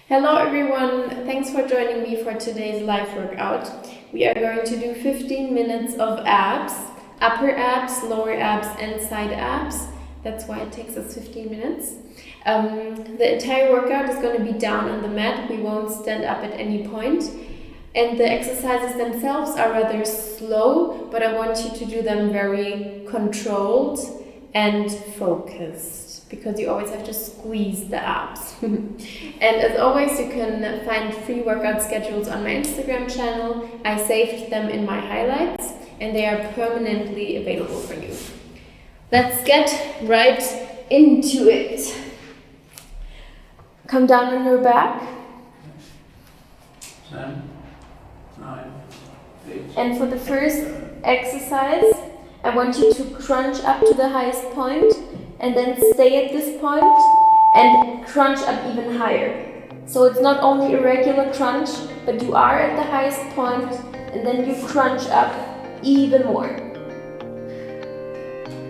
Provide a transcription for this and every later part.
Hello everyone, thanks for joining me for today's live workout. We are going to do 15 minutes of abs, upper abs, lower abs and side abs. That's why it takes us 15 minutes. The entire workout is going to be down on the mat. We won't stand up at any point. And the exercises themselves are rather slow, but I want you to do them very controlled and focused, because you always have to squeeze the abs. And as always, you can find free workout schedules on my Instagram channel. I saved them in my highlights and they are permanently available for you. Let's get right into it. Come down on your back. 10, 9, 8. And for the first exercise, I want you to crunch up to the highest point and then stay at this point and crunch up even higher. So it's not only a regular crunch, but you are at the highest point and then you crunch up even more.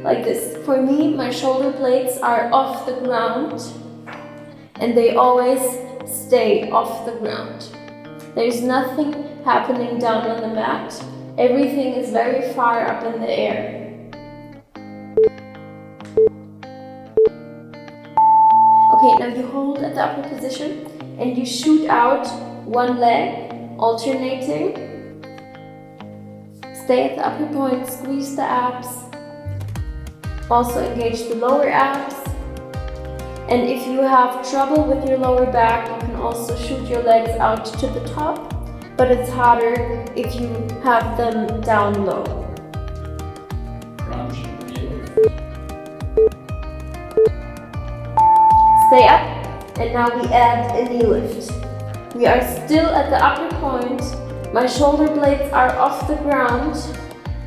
Like this. For me, my shoulder blades are off the ground and they always stay off the ground. There's nothing happening down on the mat. Everything is very far up in the air. Okay, now you hold at the upper position and you shoot out one leg, alternating. Stay at the upper point, squeeze the abs. Also engage the lower abs. And if you have trouble with your lower back, you can also shoot your legs out to the top. But it's harder if you have them down low. Crunch, Stay up, and now we add a knee lift. We are still at the upper point. My shoulder blades are off the ground,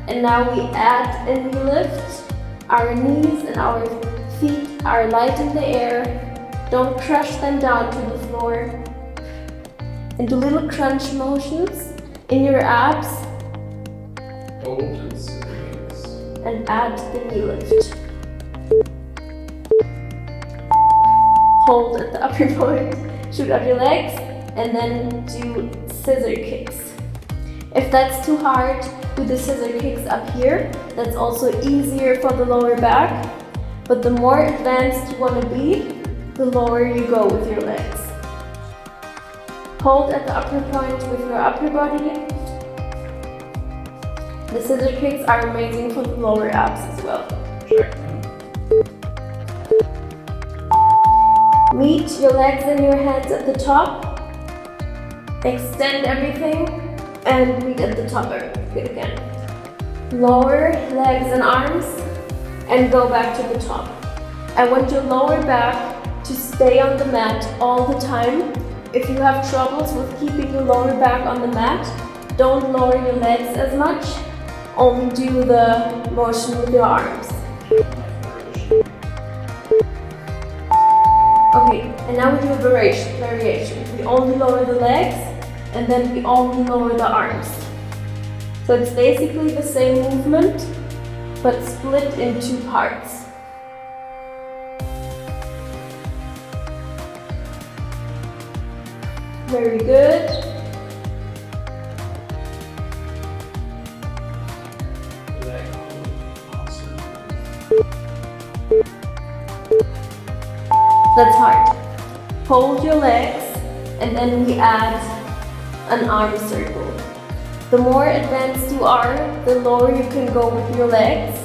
and now we add a knee lift. Our knees and our feet are light in the air. Don't crush them down to the floor. And do little crunch motions in your abs. hold and squeeze. And add the knee lift. Hold at the upper point, shoot out your legs, and then do scissor kicks. If that's too hard, do the scissor kicks up here. That's also easier for the lower back. But the more advanced you want to be, the lower you go with your legs. Hold at the upper point with your upper body. The scissor kicks are amazing for the lower abs as well. Jackknife. Meet your legs and your hands at the top. Extend everything and meet at the top. Good again. Lower legs and arms and go back to the top. I want your lower back to stay on the mat all the time. If you have troubles with keeping your lower back on the mat, don't lower your legs as much. Only do the motion with your arms. Okay, and now we do a variation. We only lower the legs and then we only lower the arms. So it's basically the same movement, but split in two parts. Very good. Leg hold, awesome. That's hard. Hold your legs and then we add an arm circle. The more advanced you are, the lower you can go with your legs,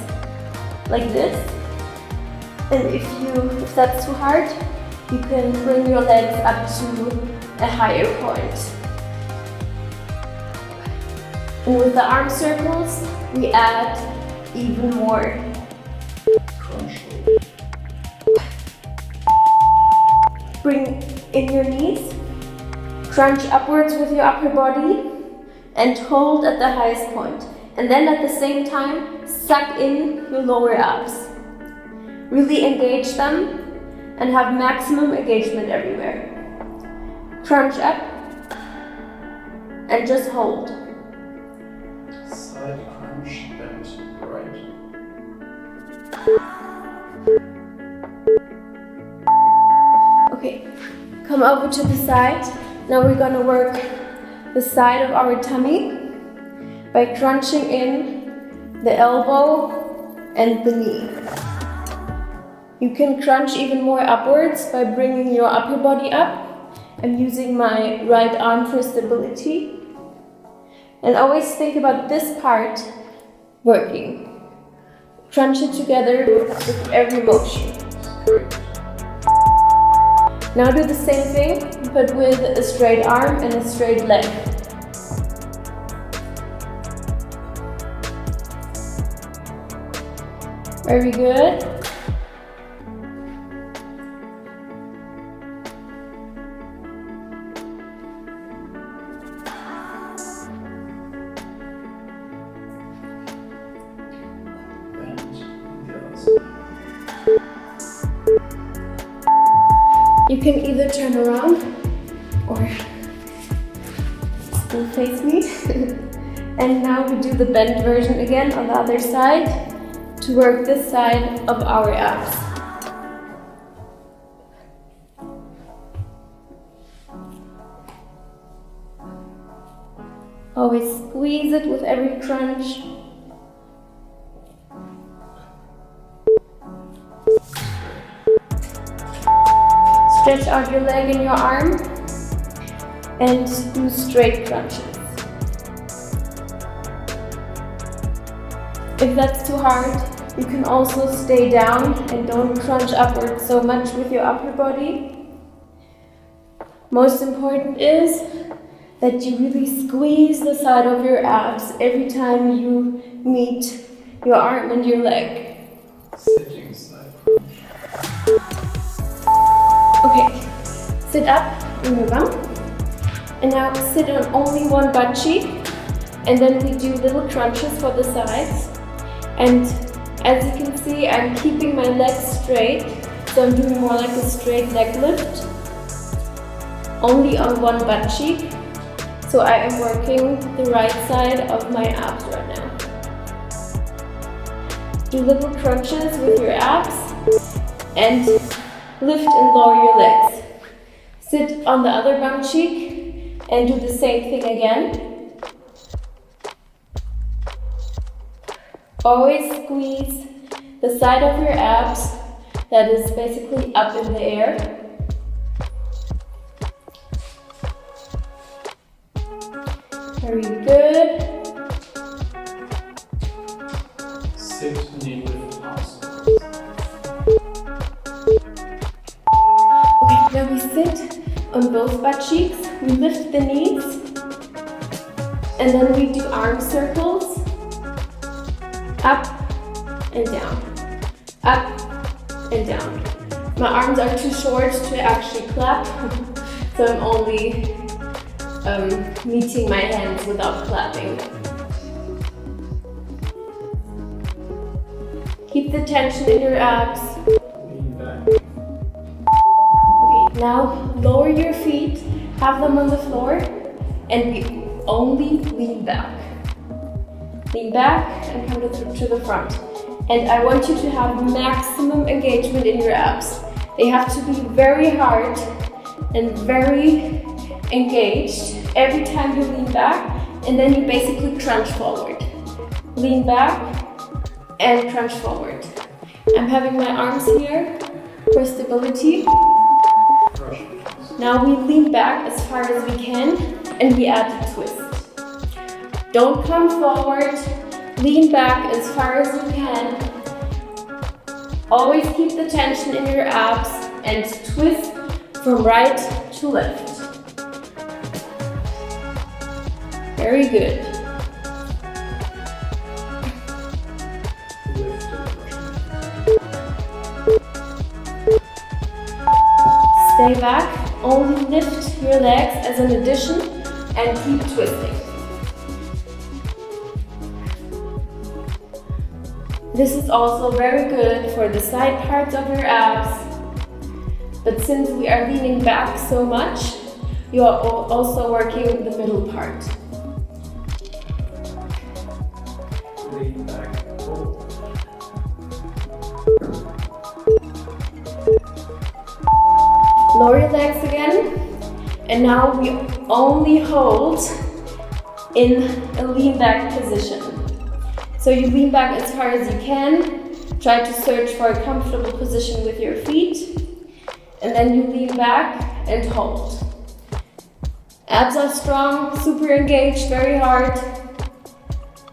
like this. And if that's too hard, you can bring your legs up to a higher point. And with the arm circles, we add even more. Crunch. Bring in your knees, crunch upwards with your upper body, and hold at the highest point. And then at the same time, suck in your lower abs. Really engage them and have maximum engagement everywhere. Crunch up and just hold. Side crunch, bend right. Okay, Come over to the side. Now we're gonna work the side of our tummy by crunching in the elbow and the knee. You can crunch even more upwards by bringing your upper body up. I'm using my right arm for stability. And always think about this part working. Crunch it together with every motion. Now do the same thing, but with a straight arm and a straight leg. Very good. You can either turn around or still face me. And now we do the bent version again on the other side to work this side of our abs. Always squeeze it with every crunch. Stretch out your leg and your arm and do straight crunches. If that's too hard, you can also stay down and don't crunch upward so much with your upper body. Most important is that you really squeeze the side of your abs every time you meet your arm and your leg. Sitting side. Okay, sit up in your bum. And now sit on only one butt cheek. And then we do little crunches for the sides. And as you can see, I'm keeping my legs straight. So I'm doing more like a straight leg lift. Only on one butt cheek. So I am working the right side of my abs right now. Do little crunches with your abs. And lift and lower your legs. Sit on the other bum cheek and do the same thing again. Always squeeze the side of your abs that is basically up in the air. Very good. Sit, knee lift, awesome. Okay, now we sit on both butt cheeks. We lift the knees. And then we do arm circles. Up and down. Up and down. My arms are too short to actually clap. So I'm only meeting my hands without clapping. Keep the tension in your abs. Lean back. Okay, now lower your feet, have them on the floor, and we only lean back. Lean back and come to the front. And I want you to have maximum engagement in your abs. They have to be very hard and very engaged every time you lean back, and then you basically crunch forward. Lean back and crunch forward. I'm having my arms here for stability. Now we lean back as far as we can and we add a twist. Don't come forward, lean back as far as you can. Always keep the tension in your abs and twist from right to left. Very good. Stay back, only lift your legs as an addition and keep twisting. This is also very good for the side parts of your abs, but since we are leaning back so much, you are also working the middle part. Lean back. Lower your legs again. And now we only hold in a lean back position. So you lean back as far as you can. Try to search for a comfortable position with your feet. And then you lean back and hold. Abs are strong, super engaged, very hard.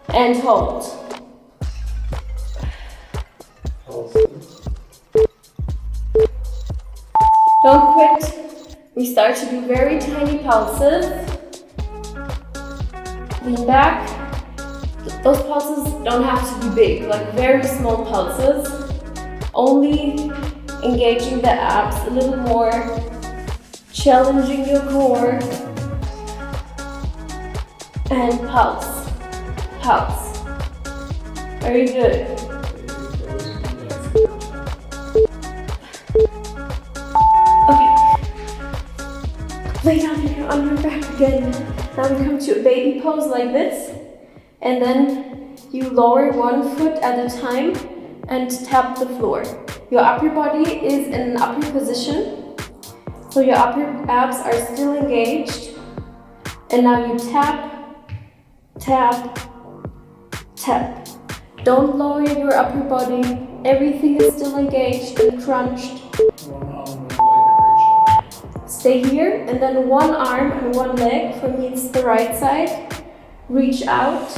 And hold. Don't quit. We start to do very tiny pulses. Lean back. Those pulses don't have to be big, like very small pulses. Only engaging the abs a little more, challenging your core. And pulse, pulse. Very good. Okay. Lay down here on your back again. Now we come to a baby pose like this. And then you lower one foot at a time and tap the floor. Your upper body is in an upper position. So your upper abs are still engaged. And now you tap, tap, tap. Don't lower your upper body. Everything is still engaged and crunched. Stay here, and then one arm and one leg, for me it's the right side. Reach out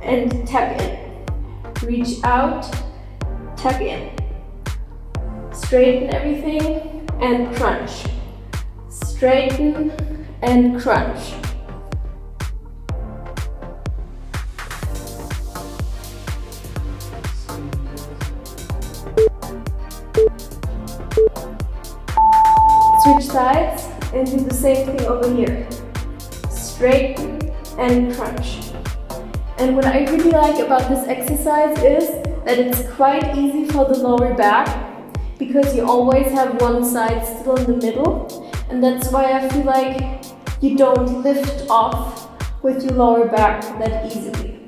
and tap in. Reach out, tap in. Straighten everything and crunch. Straighten and crunch. Switch sides and do the same thing over here. Straighten and crunch. And what I really like about this exercise is that it's quite easy for the lower back because you always have one side still in the middle, and that's why I feel like you don't lift off with your lower back that easily.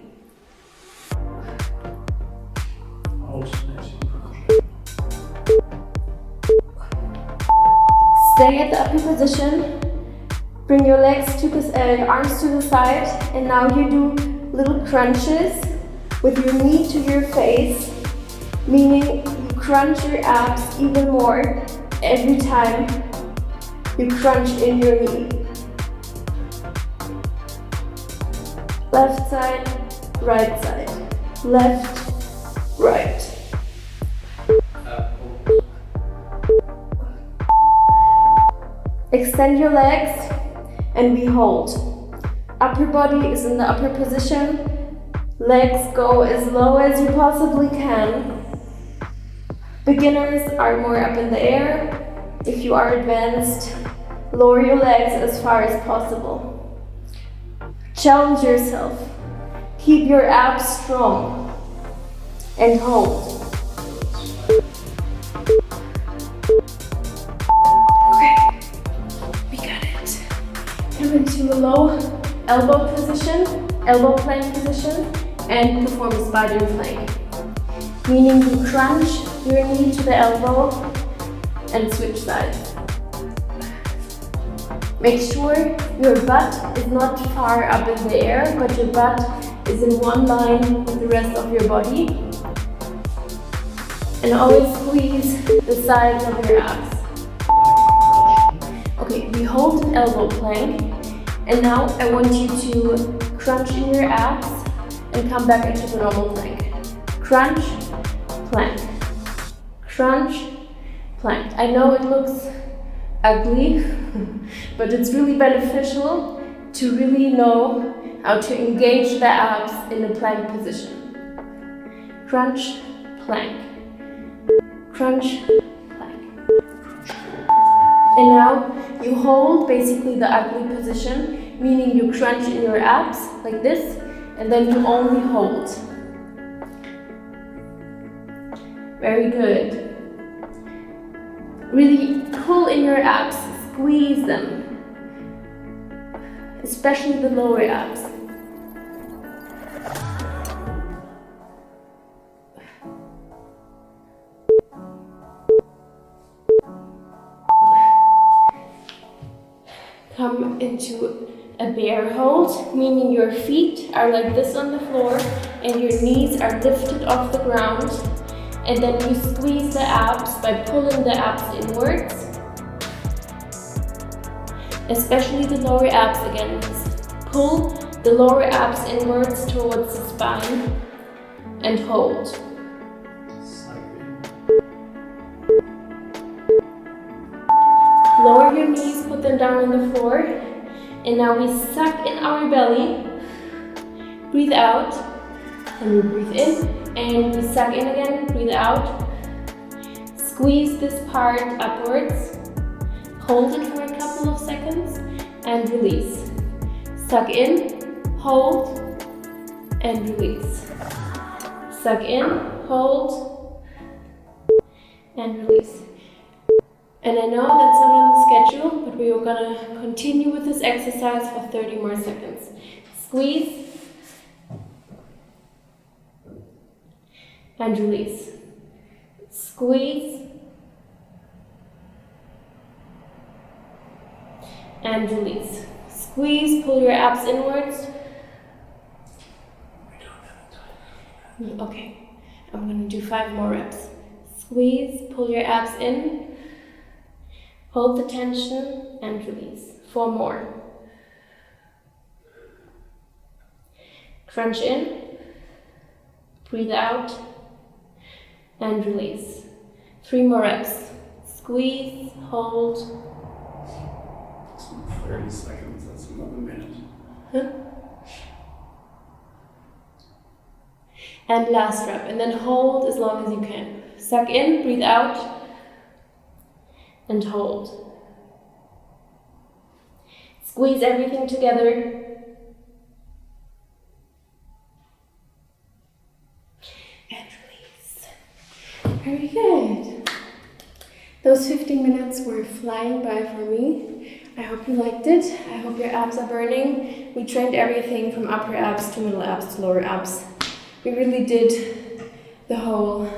Stay at the upper position. Bring your legs to the arms to the side, and now you do little crunches with your knee to your face, meaning you crunch your abs even more every time you crunch in your knee. Left side, right side, left, right. Extend your legs and we hold. Upper body is in the upper position. Legs go as low as you possibly can. Beginners are more up in the air. If you are advanced, lower your legs as far as possible. Challenge yourself. Keep your abs strong and hold. Into a low elbow position, elbow plank position, and perform a spider plank. Meaning you crunch your knee to the elbow and switch sides. Make sure your butt is not far up in the air, but your butt is in one line with the rest of your body. And always squeeze the sides of your abs. Okay, we hold an elbow plank, and now I want you to crunch in your abs and come back into the normal plank. Crunch, plank. Crunch, plank. I know it looks ugly, but it's really beneficial to really know how to engage the abs in a plank position. Crunch, plank. Crunch, plank. And now you hold basically the ugly position, meaning you crunch in your abs like this, and then you only hold. Very good. Really pull in your abs, squeeze them, especially the lower abs. come into a bear hold, meaning your feet are like this on the floor and your knees are lifted off the ground. And then you squeeze the abs by pulling the abs inwards, especially the lower abs again. Pull the lower abs inwards towards the spine and hold. Lower your knees, put them down on the floor, and now we suck in our belly, breathe out, and we breathe in, and we suck in again, breathe out, squeeze this part upwards, hold it for a couple of seconds, and release. Suck in, hold, and release. Suck in, hold, and release. And I know that's not on the schedule, but we are gonna continue with this exercise for 30 more seconds. Squeeze, and release. Squeeze, and release. Squeeze, pull your abs inwards. We don't have time. Okay, I'm gonna do 5 more reps. Squeeze, pull your abs in. Hold the tension and release. 4 more. Crunch in, breathe out, and release. 3 more reps. Squeeze, hold. It's 30 seconds, that's another minute. And last rep, and then hold as long as you can. Suck in, breathe out, and hold. Squeeze everything together. And release. Very good. Those 15 minutes were flying by for me. I hope you liked it. I hope your abs are burning. We trained everything from upper abs to middle abs to lower abs. We really did the whole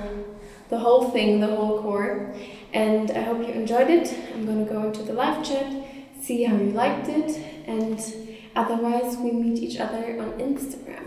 thing, the whole core. And I hope you enjoyed it. I'm going to go into the live chat, see how you liked it, and otherwise we meet each other on Instagram.